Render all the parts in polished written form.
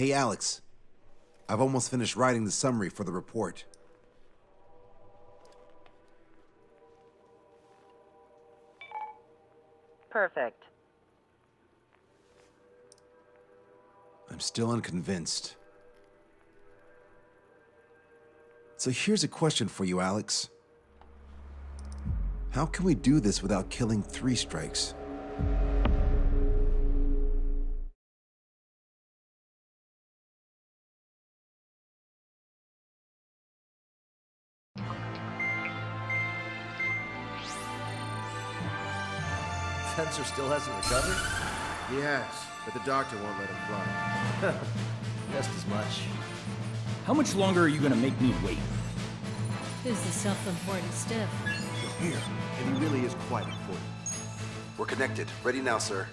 Hey, Alex. I've almost finished writing the summary for the report. Perfect. I'm still unconvinced. So here's a question for you, Alex. How can we do this without killing 3 strikes? Fencer still hasn't recovered? He has, but the doctor won't let him fly. Just as much. How much longer are you gonna make me wait? Who's the self-important stiff? Here, and he really is quite important. We're connected. Ready now, sir.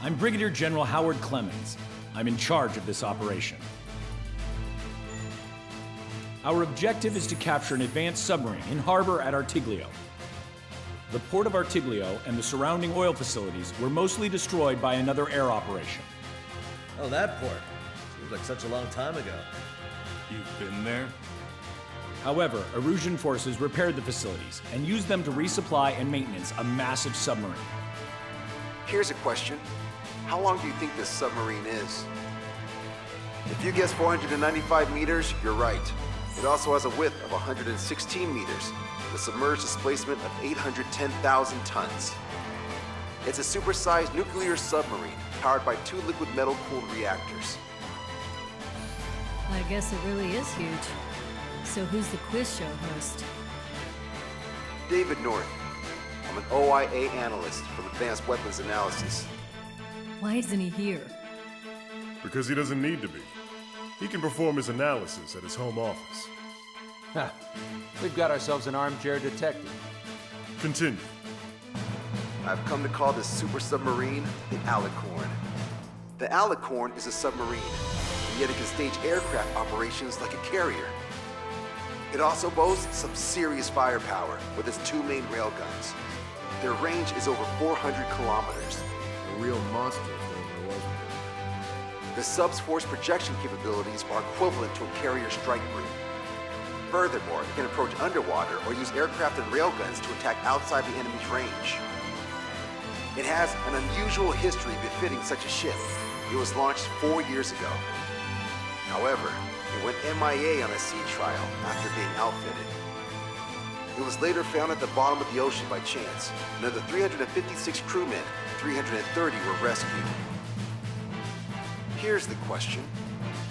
I'm Brigadier General Howard Clemens. I'm in charge of this operation. Our objective is to capture an advanced submarine in harbor at Artiglio. The port of Artiglio and the surrounding oil facilities were mostly destroyed by another air operation. Oh, that port. Seems like such a long time ago. You've been there? However, Erusian forces repaired the facilities and used them to resupply and maintenance a massive submarine. Here's a question. How long do you think this submarine is? If you guess 495 meters, you're right. It also has a width of 116 meters, with submerged displacement of 810,000 tons. It's a supersized nuclear submarine powered by 2 liquid metal-cooled reactors. I guess it really is huge. So who's the quiz show host? David North. I'm an OIA analyst from Advanced Weapons Analysis. Why isn't he here? Because he doesn't need to be. He can perform his analysis at his home office. Ha! We've got ourselves an armchair detective. Continue. I've come to call this super submarine the Alicorn. The Alicorn is a submarine, and yet it can stage aircraft operations like a carrier. It also boasts some serious firepower with its 2 main railguns. Their range is over 400 kilometers. A real monster if there was one. The sub's force projection capabilities are equivalent to a carrier strike group. Furthermore, it can approach underwater or use aircraft and railguns to attack outside the enemy's range. It has an unusual history befitting such a ship. It was launched 4 years ago. However, it went MIA on a sea trial after being outfitted. It was later found at the bottom of the ocean by chance, and of the 356 crewmen, 330 were rescued. Here's the question.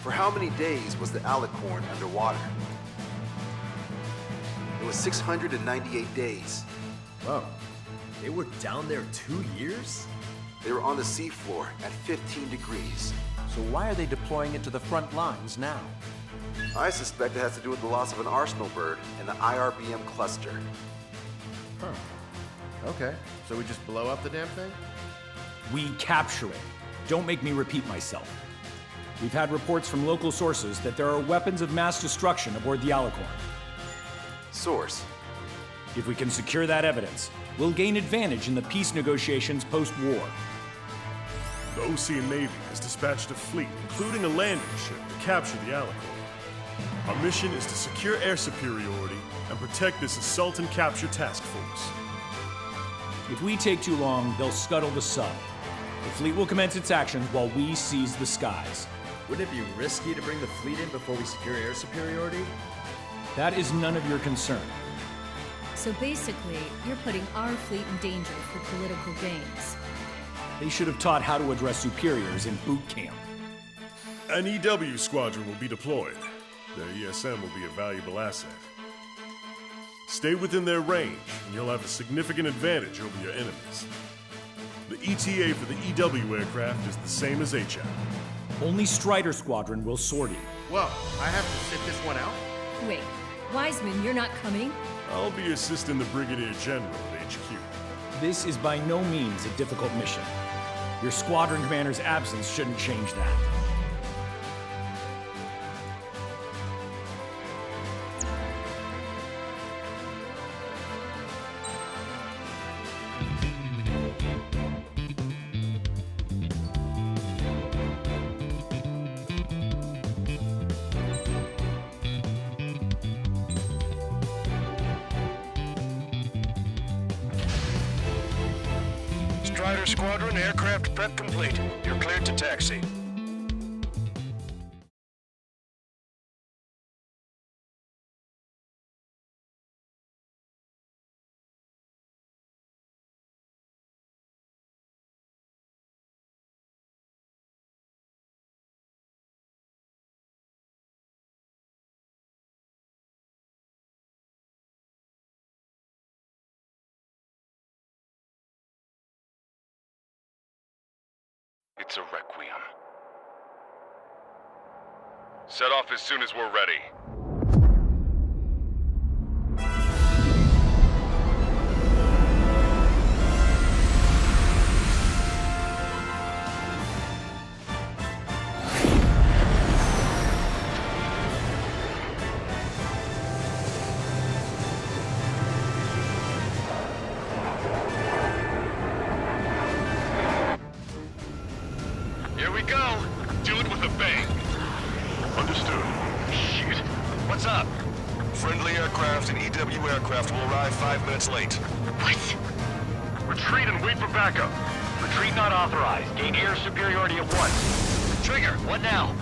For how many days was the Alicorn underwater? It was 698 days. Whoa. They were down there 2 years? They were on the seafloor at 15 degrees. So why are they deploying it to the front lines now? I suspect it has to do with the loss of an arsenal bird in the IRBM cluster. Huh. Okay, so we just blow up the damn thing? We capture it. Don't make me repeat myself. We've had reports from local sources that there are weapons of mass destruction aboard the Alicorn. Source. If we can secure that evidence, we'll gain advantage in the peace negotiations post-war. The Ocean Navy has dispatched a fleet, including a landing ship, to capture the Alicorn. Our mission is to secure air superiority and protect this assault and capture task force. If we take too long, they'll scuttle the sub. The fleet will commence its actions while we seize the skies. Wouldn't it be risky to bring the fleet in before we secure air superiority? That is none of your concern. So basically, you're putting our fleet in danger for political gains. They should have taught how to address superiors in boot camp. An EW squadron will be deployed. Their ESM will be a valuable asset. Stay within their range, and you'll have a significant advantage over your enemies. The ETA for the EW aircraft is the same as HL. Only Strider Squadron will sortie. Well, I have to sit this one out? Wait, Wiseman, you're not coming? I'll be assisting the Brigadier General at HQ. This is by no means a difficult mission. Your squadron commander's absence shouldn't change that. Strider Squadron, aircraft prep complete. You're cleared to taxi. It's a requiem. Set off as soon as we're ready. Here we go. Do it with a bang. Understood. Shit. What's up? Friendly aircraft and EW aircraft will arrive 5 minutes late. What? Retreat and wait for backup. Retreat not authorized. Gain air superiority at once. Trigger, what now?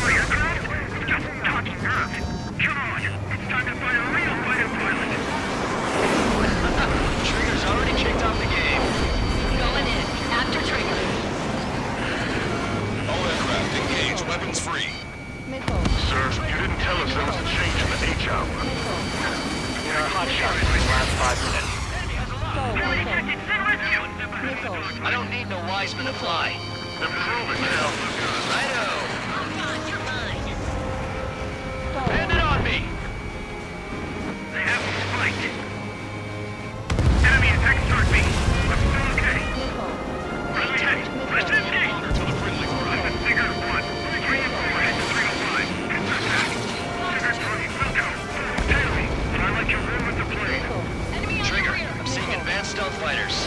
Aircraft? Just talking earth. Come on. It's time to find a real fighter pilot. Trigger's already kicked off the game. Going in. After Trigger. All aircraft engage, weapons free. Sir, you didn't tell us there was a change in the H hour. In our hot shot for the last 5 minutes. I don't need no Wiseman to fly. Then prove it, Cal. Righto. Hand it on me. They have to spike. Enemy attack start B. I'm still okay. Friendly head. Let's engage. Until the friendly Weapon figure 1. 3 and 4 head to 305. It's attack. Figure 3. Welcome. Tail me. I like your room with the plane. Trigger, I'm seeing advanced stealth fighters.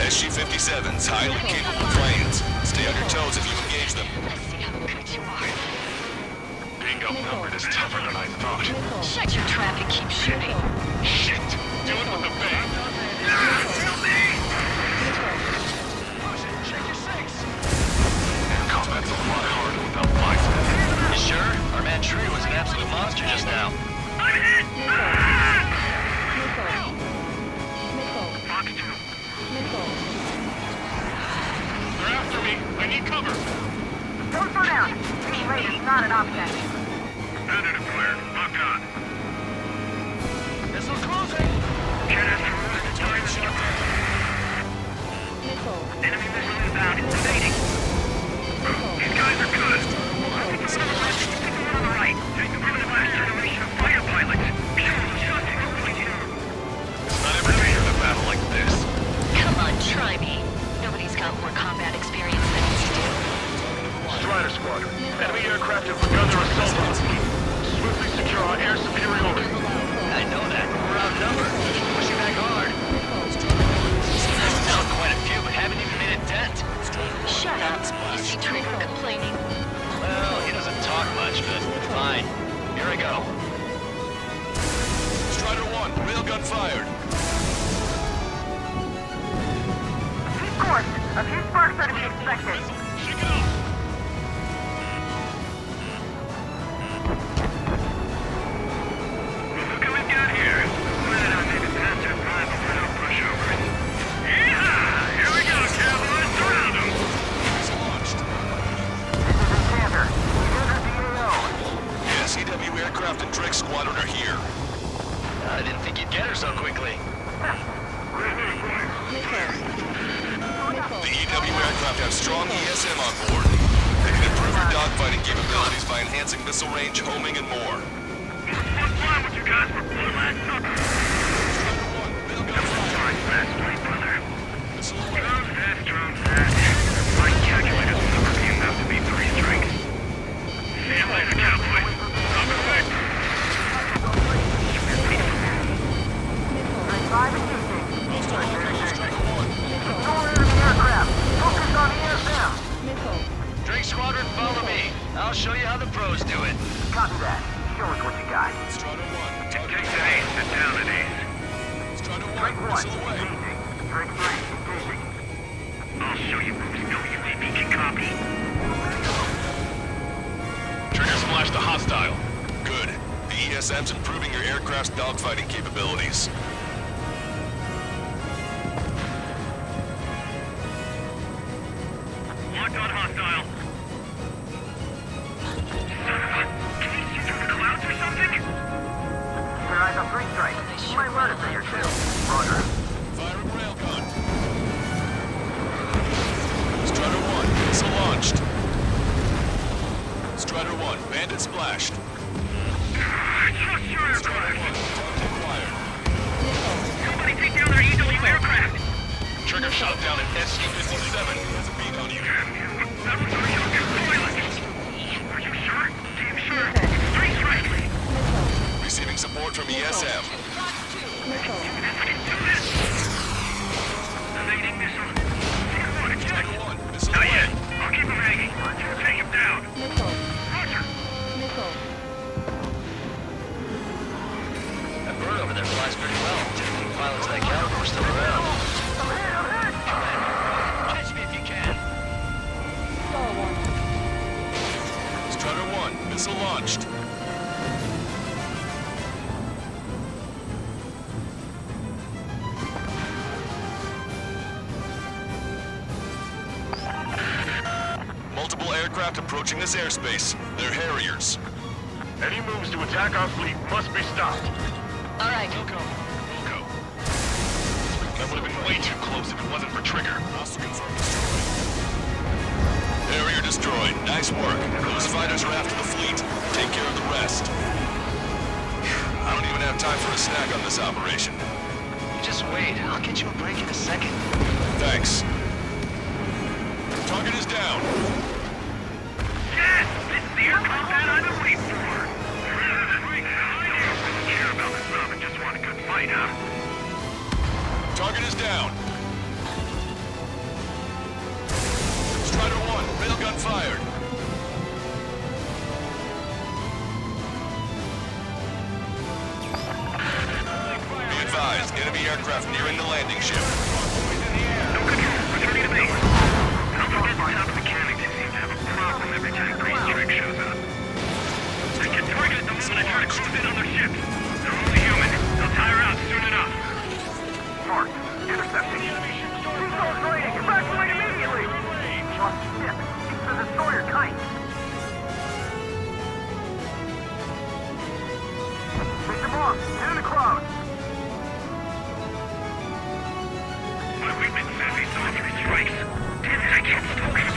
SG-57s, highly capable planes. Stay on your toes if you engage them. Being outnumbered is tougher than I thought. Shut your trap and keep shooting. Shit! Do it with a bang! Kill me! Check your six! Combat's a lot harder without Wiseman. You sure? Our man Tree was an absolute monster just now. I'm hit! Fox 2. They're after me! I need cover! Don't slow down. This lane is not an option. Standard declared. Lock on. Missile closing! Canister room is time shut down. Enemy missile inbound. It's evading. These guys are good. I'll put them on the left. Keep them on the right. Take them from the last generation of fighter pilots. Pure shot right here. It's not every day in a battle like this. Come on, try me. Nobody's got more combat experience than you do. Strider Squadron. Enemy aircraft have begun their assault on us. Swiftly secure our air superiority. I know that. We're outnumbered. Pushing back hard. Down quite a few, but haven't even made a dent. Shut up. You see Trigger complaining. Well, he doesn't talk much, but fine. Here I go. Strider 1, railgun fired. Keep course. A few sparks are to be expected. Shake it off. Look who we've got here. Glad I made it past our prime before no pushover. Yeehaw! Here we go, cowboys. Surround them. It's launched. This is Enchanter. Here's the DAO. Yes, EW aircraft and Drake Squadron are here. I didn't think you'd get her so quickly. The EW aircraft have strong ESM on board. They can improve your dogfighting capabilities by enhancing missile range, homing, and more. What's wrong with you guys for blue last supper? Sorry, fast plane, brother. Drone fast. My calculator's number came out to be 3 strikes. See you later, cowboy. I'll be quick. Drive and shooting. Ignore enemy aircraft. Focus on ESM. Drake Squadron, follow me. I'll show you how the pros do it. Copy that. Show us what you got. Strider 1, target Take the ace, sit down at ace. Strider 1, Drake 1, missile away. engaging. Drake 3, engaging. ESM's improving your aircraft's dogfighting capabilities. Locked on hostile. Can you see through the clouds or something? Their eyes on 3 strike. You might learn a thing or two. Roger. Firing railgun. Strider 1, missile launched. Strider 1, bandit splashed. Trust your Strider 1, aircraft. target acquired. Somebody take down their EW aircraft. Trigger shot down at SU-57. Has a beat on you. That was a shotgun pilot. Are you sure? Damn sure. It's 3 strikes. Receiving support from ESM. I can do this. Evading missile. Take one, check. Strider 1, missile Not away. yet. I'll keep him hanging. Take him down. Roger. That bird over there flies pretty well. Pilots like Caliber are still around. Catch me if you can. Strider 1, missile launched. Multiple aircraft approaching this airspace. They're Harriers. Any moves to attack our fleet must be stopped. All right, go. Go. That would have been way too close if it wasn't for Trigger. Hostile confirmed destroyed. Harrier destroyed. Nice work. Those fighters are after the fleet. Take care of the rest. I don't even have time for a snack on this operation. You just wait. I'll get you a break in a second. Thanks. Target is down. Yes! This is the air combat I've been waiting for. I don't care about the sub. I just want a good fight, huh? Target is down. Strider 1, railgun fired. Be advised, enemy aircraft nearing the landing ship. No control. Returning to base. Don't forget the top mechanics seem to have a problem every time Green Trick shows up. They get targeted the moment I try to cruise in on their ships. They're only human. They'll tire out soon enough. Mark, intercepting. Resource rating. Evacuate immediately. Lost ship. It's the destroyer kite. Take them off. Get in the clouds. My weapon says he saw 3 strikes. Damn it, I can't focus.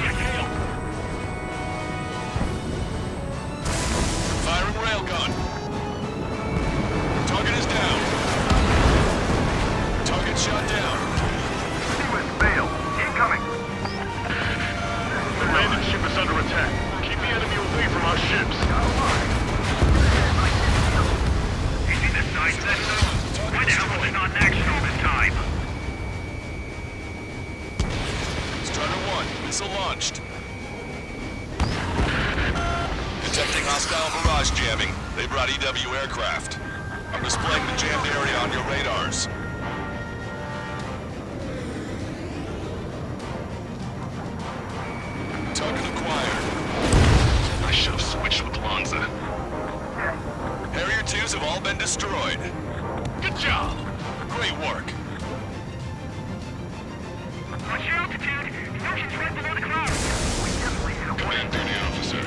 Firing railgun. Target is down. Target shot down. Seaman failed. Incoming. The landing ship is under attack. Keep the enemy away from our ships. You see the size of that stuff? Why the hell was it not in action all this time? Strider 1, missile launched. Detecting hostile barrage jamming. They brought EW aircraft. I'm displaying the jammed area on your radars. Target acquired. I should have switched with Lanza. Harrier 2s have all been destroyed. Good job. Great work. What's your altitude? Function's right below the clouds. We definitely hit a Command duty officer.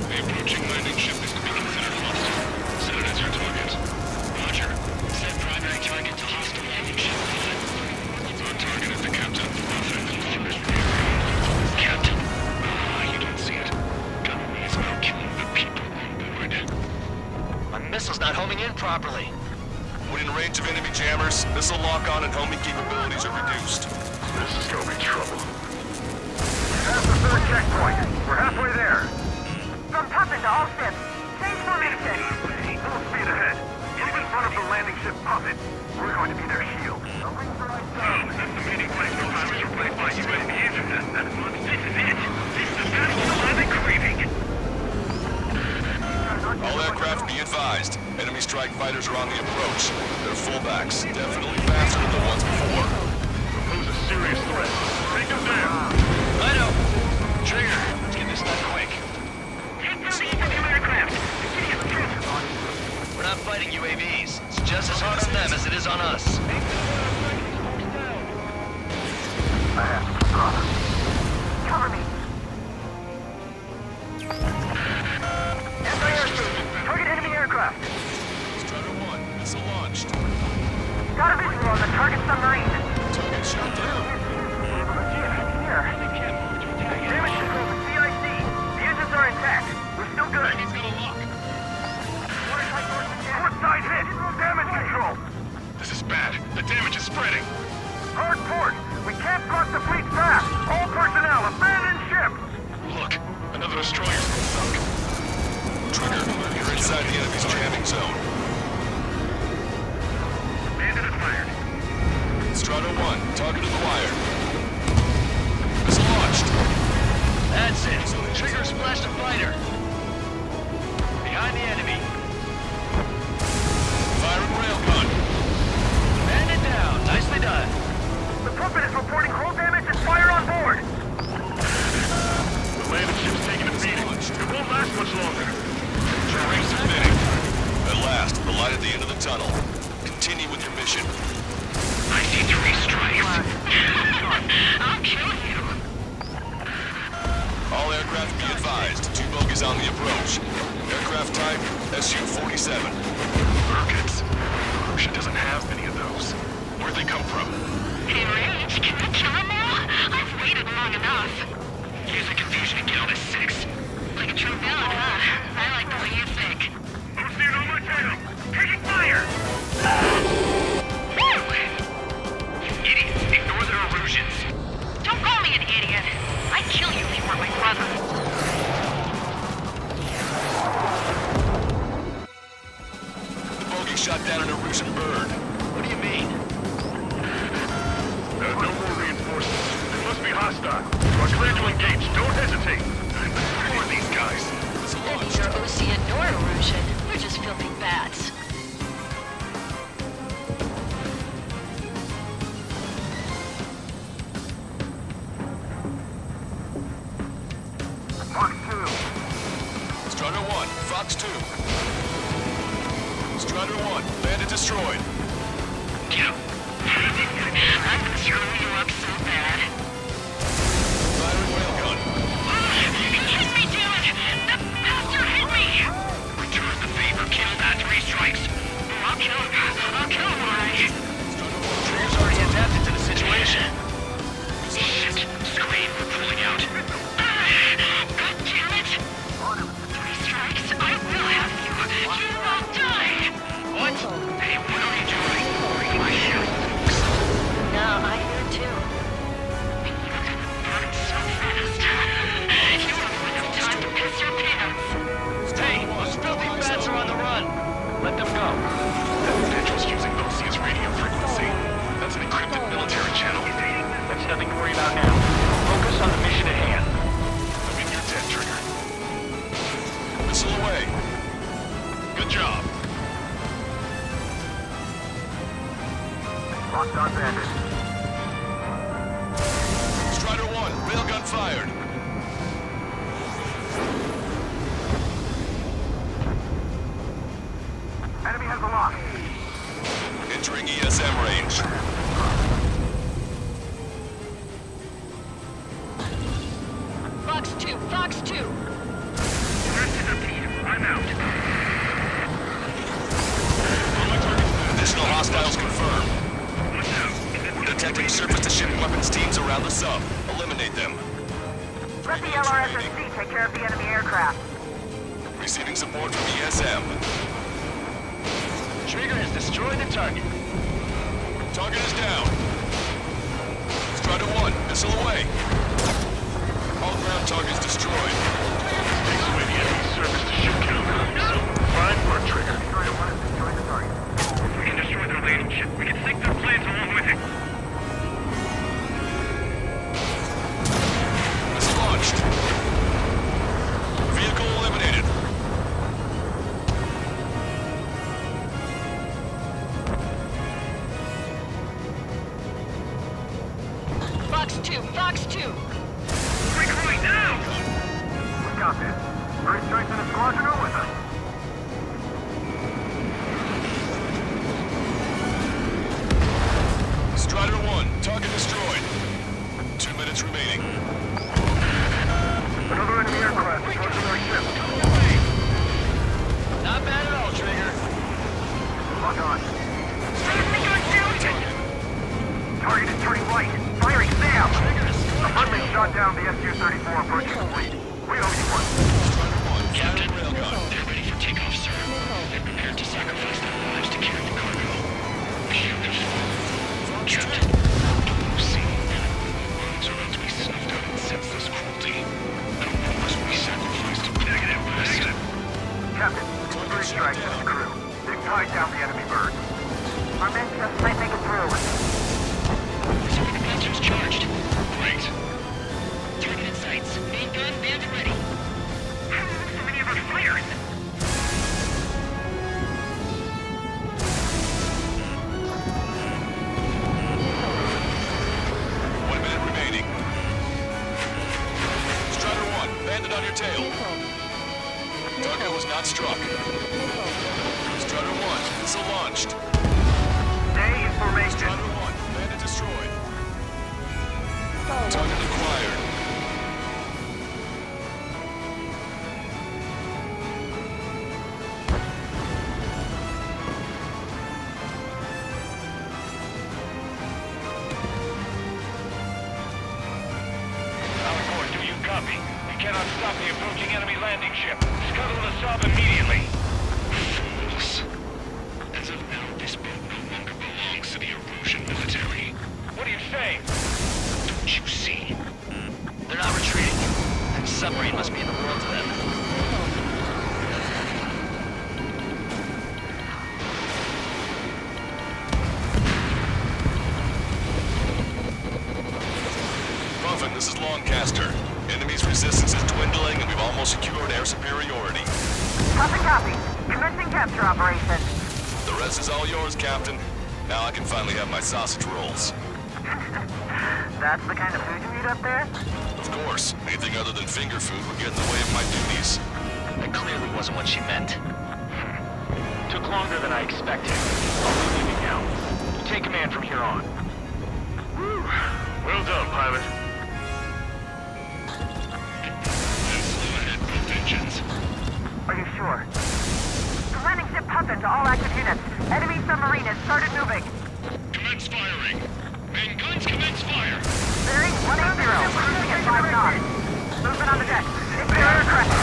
The approaching landing ship is to be considered hostile. Set it as your target. Roger. set primary target to hostile landing ship. Our target is the captain. Captain. You don't see it. Gun is about killing the people on board. My missile's not homing in properly. When in range of enemy jammers, missile lock-on and homing capabilities are reduced. This is gonna be trouble. Past the 3rd checkpoint. We're halfway there. From Puffin to all ships. Change formation. Full speed ahead. Keep in front of the landing ship Puffin. We're going to be their shield. That's the meeting place where I was replaced by USBs. This is it. This is the battlefield I've been craving. All aircraft be advised. Enemy strike fighters are on the approach. They're fullbacks, definitely faster than the ones before. Pose a serious threat. Take them down. I know. Trigger, let's get this done quick. Take down the EW aircraft. The city is proof. We're not just as hard on them as it is on us. I have to keep going. Cover me. Anti-aircraft. Target enemy aircraft. Strider 1, missile launched. Got a visual on the target submarine. Target shot down. Here. Damage control to CIC. The engines are intact. We're still good. He's got a lock. Port side hit. Damage control. This is bad. The damage is spreading. Hard port. We can't cross the fleet fast. All personnel, abandon ship. Look, another destroyer's been sunk. Trigger, you're inside the enemy's jamming zone. Bandit acquired. Strider 1, target acquired. Missile launched. That's it. Trigger splashed a fighter. Behind the enemy. Firing railgun. Bandit down. Nicely done. The puppet is reporting hull damage and fire on board. The landing ship's taking a beating. It won't last much longer. Rings are thinning. At last, the light at the end of the tunnel. Continue with your mission. I see 3 strikes. I'll kill you. All aircraft be advised. 2 bogies on the approach. Aircraft type, Su-47. Rockets. Russia doesn't have many of those. Where'd they come from? Hey, Rage, can I kill him now? I've waited long enough. Use the confusion to get all to 6. Like a true villain, huh? I like the way you think. I'm seeing on my tail. Taking fire! You idiots, ignore their illusions. Don't call me an idiot. I'd kill you if you weren't my brother. The bogey shot down an Erusian bird. What do you mean? No more reinforcements. They must be hostile. You are clear to engage. Don't hesitate. Who are these guys? Missile You're launched. neither Ocean nor Erusian. We're just filthy bats. Mark 2. Strider 1, Fox 2. Strider 1, bandit destroyed. I'm gonna screw you up so bad. Firing railgun. Hit me, dude! The bastard hit me! Return the favor, kill that 3 strikes. I'll kill him, alright. Trigger's already adapted to the situation. Shit, scream, we're pulling out. God damn it! 3 strikes, I will have you. You will die! What? Hey, what are you doing? Bring my ship. No, I hear too. Burn so fast. You have enough time to piss your pants. Hey, those filthy bats are on the run. Let them go. That potential's using OCS radio frequency. That's an encrypted military channel. That's nothing to worry about now. Focus on the mission at hand. I'm in your tent, Trigger. Missile away. Good job. Locked on bandit. Strider 1, railgun fired. Enemy has a lock. Entering ESM range. Fox 2, Fox 2. Rest is up to you. I'm out. Additional hostiles confirmed. What's out? We're detecting surface-to-ship weapons teams around the sub. Eliminate them. Let the LRSSC take care of the enemy aircraft. Receiving support from ESM. Trigger has destroyed the target. Target is down. Strider 1, missile away. All ground targets destroyed. Takes away the enemy's surface to ship counter. So, fine work, Trigger. Destroy the target. If we can destroy their landing ship, we can sink their planes along with it. Missile launched. Vehicle eliminated. Fox 2, Fox 2. Quick, right now! We got this. Three strikes in a squadron are with us. minutes remaining. Another enemy aircraft approaching our ship. Not bad at all, Trigger. Lock on. Target is turning right. Firing Sam. The friendly shot down the Su-34 approaching the fleet. We owe you one. Captain Railgun. They're ready for takeoff, sir. They're prepared to sacrifice their lives to carry the cargo. Beautiful. Captain, you see, lives are about to be snuffed out in senseless cruelty. And wars will be sacrificed to negative. Captain, three strikes with the crew. They've tied down the enemy bird. Our men just might make it through. The monster's charged. Great. Targeted sights. Main gun, bandit ready. How are so many of our fires? Bandit on your tail. Target was not struck. Strutter 1, missile launched. Stay in formation. Strutter 1, bandit destroyed. Target acquired. Alicorn, do you copy? We cannot stop the approaching enemy landing ship. Scuttle the sub immediately. Fools. As of now, this boat no longer belongs to the Erusian military. What are you saying? Don't you see? They're not retreating. That submarine must be in the world to them. Prophet, this is Longcaster. Enemy's resistance is dwindling and we've almost secured air superiority. Copy. Commencing capture operation. The rest is all yours, Captain. Now I can finally have my sausage rolls. That's the kind of food you eat up there? Of course. Anything other than finger food would get in the way of my duties. That clearly wasn't what she meant. Took longer than I expected. I'll be leaving now. You take command from here on. Whew. Well done, pilot. Are you sure? The landing ship pumping to all active units. Enemy submarine has started moving. Commence firing. Main guns commence fire. Bearing 180. Cruising at 5 knots. Movement on the deck. It's their aircraft.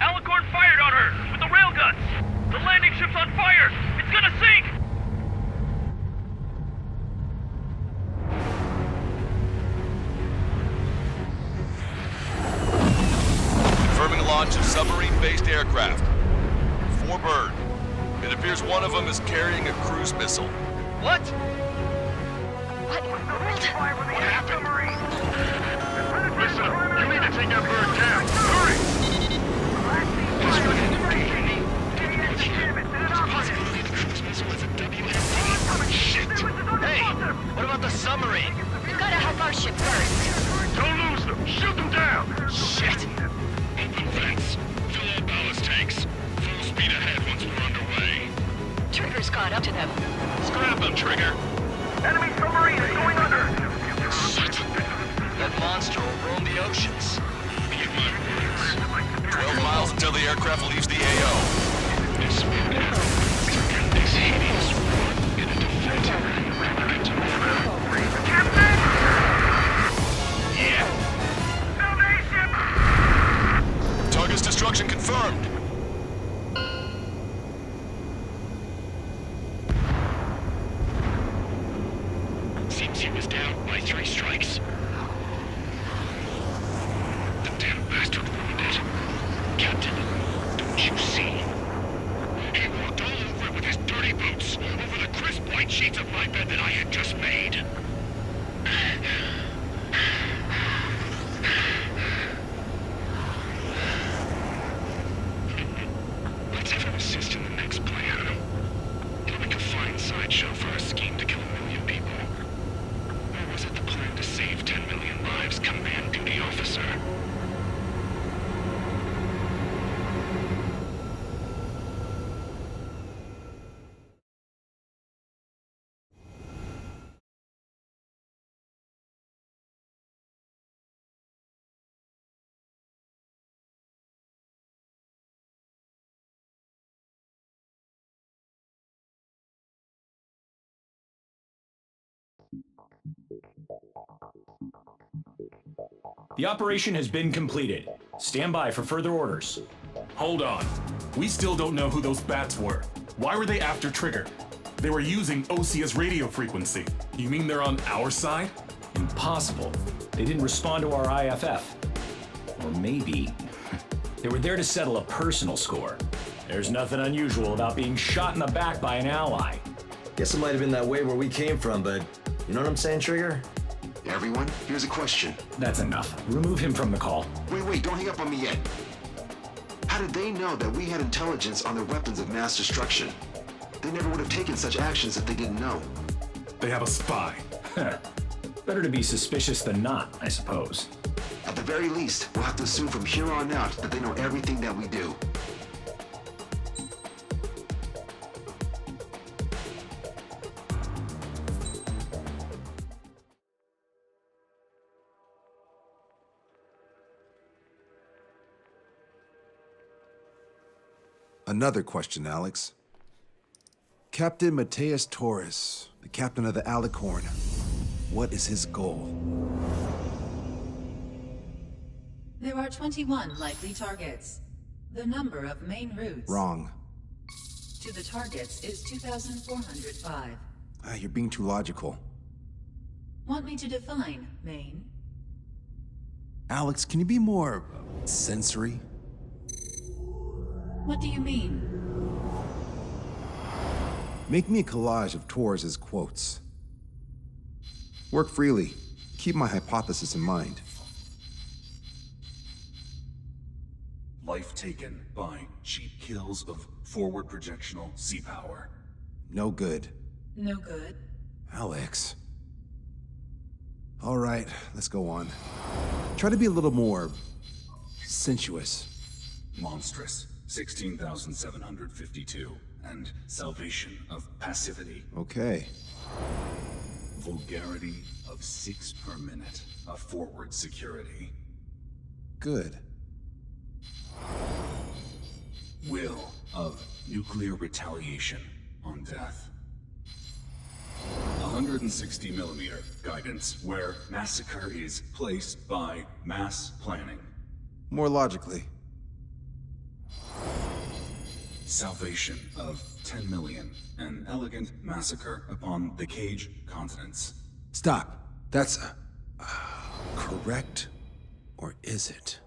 Alicorn fired on her with the railguns. The landing ship's on fire. It's gonna sink. Confirming launch of submarine-based aircraft. 4 bird. It appears one of them is carrying a cruise missile. What? What in the world? What happened? Listen, you need to take that bird down. Hurry! It's possibility the cruise missile is a WMD. Shit! Hey, what about the submarine? We've got to help our ship first. Don't lose them! Shoot them down! Shit! Open vents. Fill all ballast tanks. Full speed ahead once we're underway. Trigger's caught up to them. Scrap them, Trigger. Enemy submarine is going under. Shit! That monster will roam the oceans. Be my words. 12 miles until the aircraft leaves the AO. This man this hideous war in a defensive Captain! Yeah. Salvation! Target's destruction confirmed. Seems he was down by 3 strikes. The damn bastard ruined it. Captain, don't you see? He walked all over it with his dirty boots, over the crisp white sheets of my bed that I had just made. Let's have him assist in the next plan. It'll make a fine sideshow for our scheme to kill 1 million people. Or was it the plan to save 10 million lives, command duty officer? The operation has been completed. Stand by for further orders. Hold on. We still don't know who those bats were. Why were they after Trigger? They were using Osia's radio frequency. You mean they're on our side? Impossible. They didn't respond to our IFF. Or maybe they were there to settle a personal score. There's nothing unusual about being shot in the back by an ally. Guess it might have been that way where we came from, but you know what I'm saying, Trigger? Everyone, here's a question. That's enough. Remove him from the call. Wait, don't hang up on me yet. How did they know that we had intelligence on their weapons of mass destruction? They never would have taken such actions if they didn't know. They have a spy. Better to be suspicious than not, I suppose. At the very least, we'll have to assume from here on out that they know everything that we do. Another question, Alex. Captain Mateus Torres, the captain of the Alicorn. What is his goal? There are 21 likely targets. The number of main routes Wrong. to the targets is 2,405. You're being too logical. Want me to define main? Alex, can you be more sensory? What do you mean? Make me a collage of Torres's quotes. Work freely. Keep my hypothesis in mind. Life taken by cheap kills of forward projectional sea power. No good. No good. Alex. All right, let's go on. Try to be a little more sensuous. Monstrous, 16,752. And salvation of passivity. Okay. Vulgarity of 6 per minute of forward security. Good. Will of nuclear retaliation on death. 160 millimeter guidance where massacre is placed by mass planning. More logically. Salvation of 10 million. An elegant massacre upon the Cage continents. Stop. That's correct, or is it?